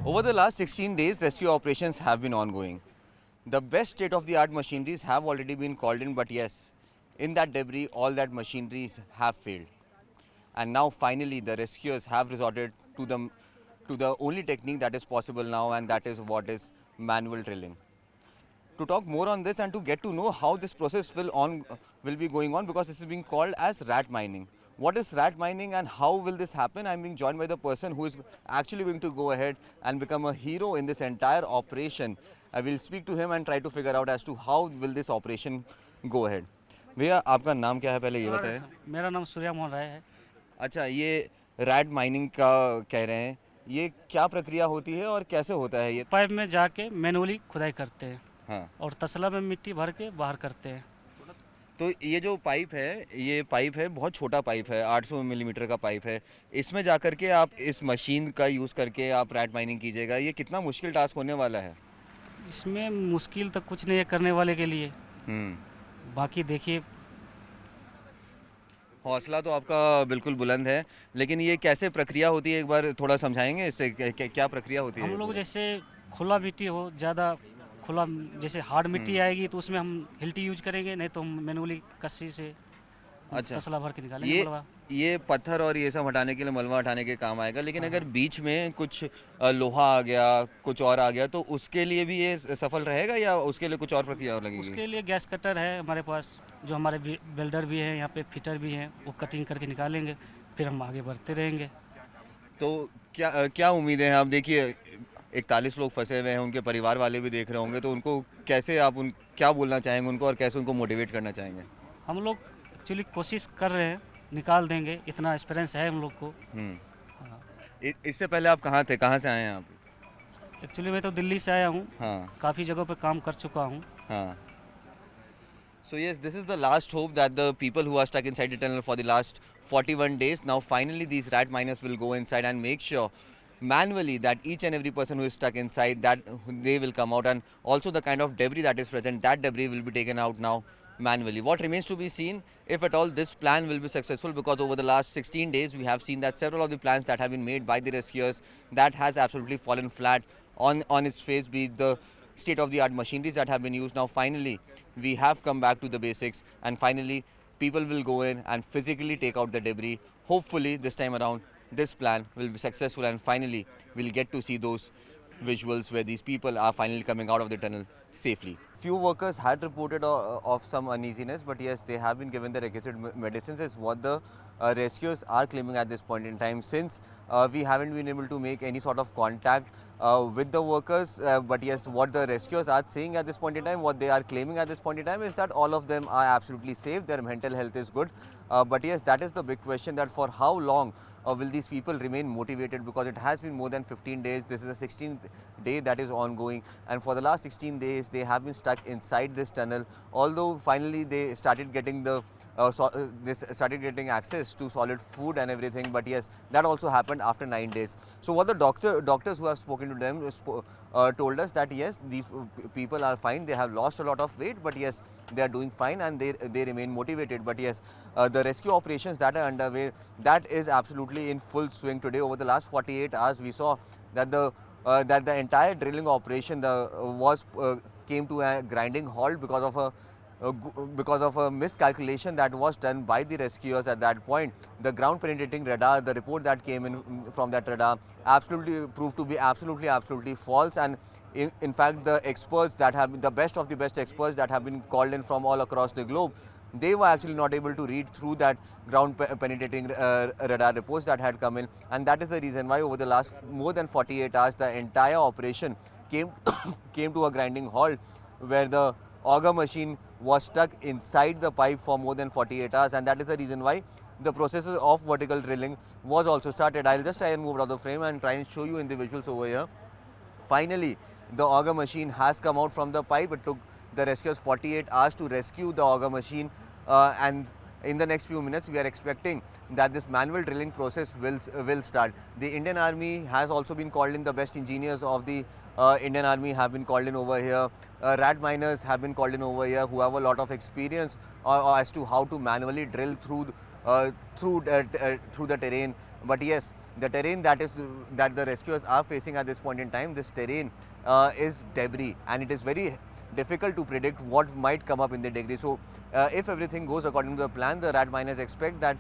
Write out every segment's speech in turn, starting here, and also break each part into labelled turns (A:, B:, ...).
A: Over the last 16 days, rescue operations have been ongoing. The best state-of-the-art machineries have already been called in, but yes, in that debris, all that machineries have failed. And now finally the rescuers have resorted to the only technique that is possible now, and that is what is manual drilling. To talk more on this and to get to know how this process will be going on, because this is being called as rat mining. What is rat mining and how will this happen? I'm being joined by the person who is actually going to go ahead and become a hero in this entire operation. I will speak to him and try to figure out as to how will this operation go ahead. भैया आपका नाम क्या है पहले ये बताएं।
B: मेरा नाम सूर्या मोहन राय है।
A: अच्छा, ये रैट माइनिंग का कह रहे हैं, ये क्या प्रक्रिया होती है और कैसे होता है ये?
B: पाइप में जाके मैनुअली खुदाई करते हैं।
A: हाँ।
B: और तसला में मिट्टी भर के बाहर करते हैं।
A: तो ये जो पाइप है, ये पाइप है, बहुत छोटा पाइप है, 800 मिलीमीटर का पाइप है। इसमें जाकर के आप इस मशीन का यूज़ करके आप रैट माइनिंग कीजिएगा। ये कितना मुश्किल टास्क होने वाला है?
B: इसमें मुश्किल तो कुछ नहीं है करने वाले के लिए। बाकी देखिए,
A: हौसला तो आपका बिल्कुल बुलंद है, लेकिन ये कैसे प्रक्रिया होती है, एक बार थोड़ा समझाएंगे इससे क्या प्रक्रिया होती है?
B: हम लोग जैसे खुला मिट्टी हो, ज़्यादा खुला जैसे हार्ड मिट्टी आएगी तो उसमें हम हिल्टी यूज करेंगे, नहीं तो हम मैनुअली कस्सी से
A: अच्छा,
B: तसला भर के निकालेंगे मलबा।
A: ये पत्थर और ये सब हटाने के लिए, मलबा हटाने के काम आएगा, लेकिन अगर बीच में कुछ लोहा आ गया, कुछ और आ गया, तो उसके लिए भी ये सफल रहेगा या उसके लिए कुछ और प्रक्रिया लगेगी?
B: उसके लिए गैस कटर है हमारे पास, जो हमारे वेल्डर भी हैं यहाँ पे, फिटर भी हैं, वो कटिंग करके निकालेंगे, फिर हम आगे बढ़ते रहेंगे।
A: तो क्या उम्मीदें हैं? आप देखिए 41 लोग फंसे हुए हैं, उनके परिवार वाले भी देख रहे होंगे, तो उनको कैसे आप क्या बोलना चाहेंगे उनको और कैसे उनको मोटिवेट करना चाहेंगे?
B: हम लोग एक्चुअली कोशिश कर रहे हैं, निकाल देंगे, इतना एक्सपीरियंस है हम लोग को। हाँ।
A: इससे पहले आप कहाँ थे, कहाँ से आए हैं आप?
B: एक्चुअली मैं तो दिल्ली से आया हूँ।
A: हाँ।
B: काफ़ी जगहों पे काम कर चुका हूँ।
A: हाँ। So yes, this is the last hope that the people who are stuck inside the tunnel for the last 41 days, now finally these rat miners will go inside and make sure manually that each and every person who is stuck inside, that they will come out, and also the kind of debris that is present, that debris will be taken out now manually. What remains to be seen, if at all this plan will be successful, because over the last 16 days we have seen that several of the plans that have been made by the rescuers, that has absolutely fallen flat on its face, be it the state-of-the-art machineries that have been used. Now finally we have come back to the basics, and finally people will go in and physically take out the debris. Hopefully this time around this plan will be successful, and finally we'll get to see those visuals where these people are finally coming out of the tunnel safely. Few workers had reported of some uneasiness, but yes, they have been given the requisite medicines, is what the rescuers are claiming at this point in time, since we haven't been able to make any sort of contact with the workers. But yes, what the rescuers are saying at this point in time, what they are claiming at this point in time, is that all of them are absolutely safe, their mental health is good. But yes, that is the big question, that for how long will these people remain motivated, because it has been more than 15 days. This is the 16th day that is ongoing, and for the last 16 days they have been stuck inside this tunnel, although finally they started getting started getting access to solid food and everything. But yes, that also happened after 9 days. So what the doctors who have spoken to them told us that yes, these people are fine, they have lost a lot of weight, but yes, they are doing fine and they remain motivated. But yes, the rescue operations that are underway, that is absolutely in full swing today. Over the last 48 hours we saw that the entire drilling operation came to a grinding halt because of a miscalculation that was done by the rescuers at that point. The ground penetrating radar, the report that came in from that radar, absolutely proved to be absolutely false. And in fact, the experts that have the best of the best experts that have been called in from all across the globe, they were actually not able to read through that ground penetrating radar reports that had come in. And that is the reason why over the last more than 48 hours, the entire operation came to a grinding halt, where the auger machine was stuck inside the pipe for more than 48 hours. And that is the reason why the process of vertical drilling was also started. I'll just try and move out of the frame and try and show you in the visuals over here. Finally, the auger machine has come out from the pipe. It took the rescuers 48 hours to rescue the auger machine, and in the next few minutes we are expecting that this manual drilling process will start. The Indian Army has also been called in. The best engineers of the Indian Army have been called in over here. Rat miners have been called in over here, who have a lot of experience as to how to manually drill through the terrain. But yes, The terrain that the rescuers are facing at this point in time, this terrain is debris, and it is very difficult to predict what might come up in the debris. So if everything goes according to the plan, the rat miners expect that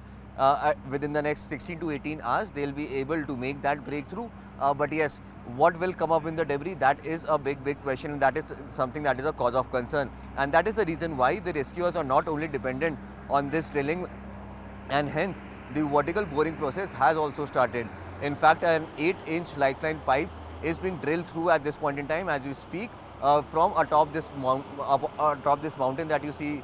A: within the next 16 to 18 hours they'll be able to make that breakthrough. But yes, what will come up in the debris, that is a big question, and that is something that is a cause of concern. And that is the reason why the rescuers are not only dependent on this drilling, and hence the vertical boring process has also started. In fact, an 8-inch lifeline pipe is being drilled through at this point in time as we speak, from atop this mountain that you see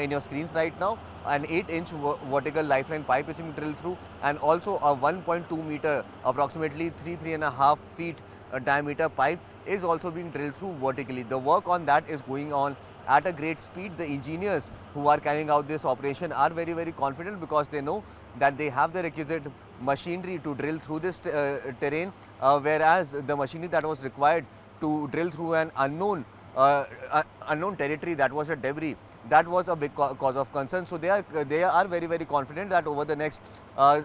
A: in your screens right now. An 8-inch vertical lifeline pipe is being drilled through, and also a 1.2 meter, approximately 3.5 feet diameter pipe is also being drilled through vertically. The work on that is going on at a great speed. The engineers who are carrying out this operation are very confident, because they know that they have the requisite machinery to drill through this terrain, whereas the machinery that was required to drill through an unknown territory, that was a debris, that was a big cause of concern. So they are very confident that over the next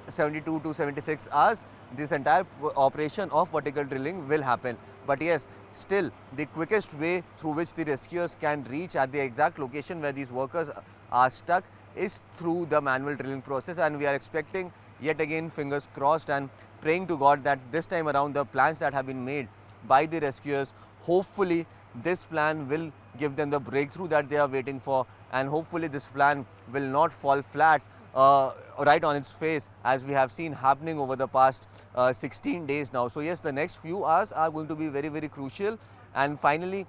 A: 72 to 76 hours this entire operation of vertical drilling will happen. But yes, still the quickest way through which the rescuers can reach at the exact location where these workers are stuck is through the manual drilling process, and we are expecting, yet again, fingers crossed and praying to God, that this time around the plans that have been made by the rescuers, hopefully this plan will give them the breakthrough that they are waiting for, and hopefully this plan will not fall flat right on its face, as we have seen happening over the past 16 days now. So yes, the next few hours are going to be very crucial, and finally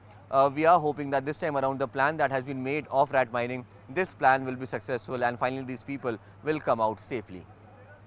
A: we are hoping that this time around the plan that has been made of rat mining, this plan will be successful, and finally these people will come out safely.